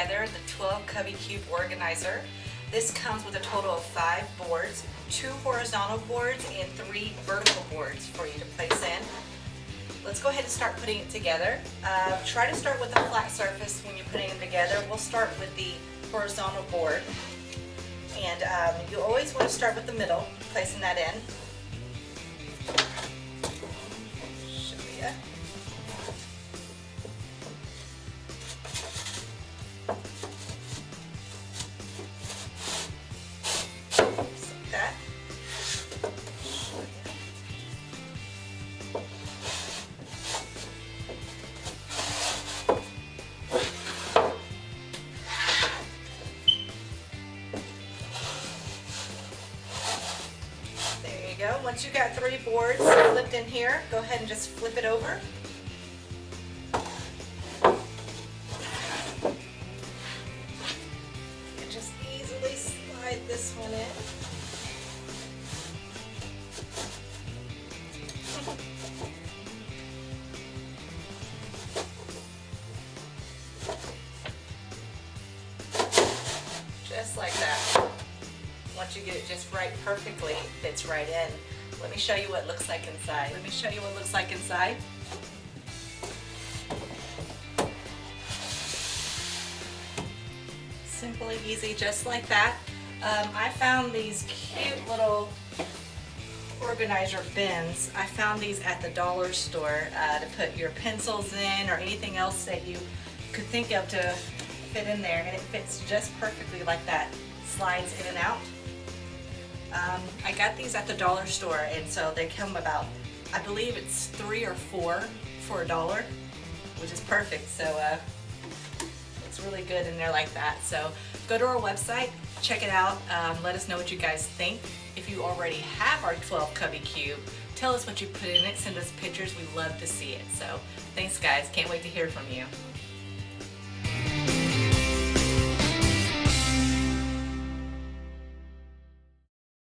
together the 12 Cubby Cube organizer. This comes with a total of 5 boards, 2 horizontal boards and 3 vertical boards for you to place in. Let's go ahead and start putting it together. Try to start with a flat surface when you're putting them together. We'll start with the horizontal board. And you always want to start with the middle, placing that in. Show you. Once you got 3 boards flipped in here, go ahead and just flip it over. And just easily slide this one in. Just like that. Once you get it just right perfectly, it fits right in. Let me show you what it looks like inside. Let me show you what it looks like inside. Simple and easy, just like that. I found these cute little organizer bins. I found these at the dollar store to put your pencils in or anything else that you could think of to fit in there, and it fits just perfectly like that. Slides in and out. I got these at the dollar store, and so they come about, I believe it's 3 or 4 for $1, which is perfect. So it's really good in there like that. So go to our website, check it out, let us know what you guys think. If you already have our 12 Cubby Cube, tell us what you put in it, send us pictures, we love to see it. So thanks guys, can't wait to hear from you.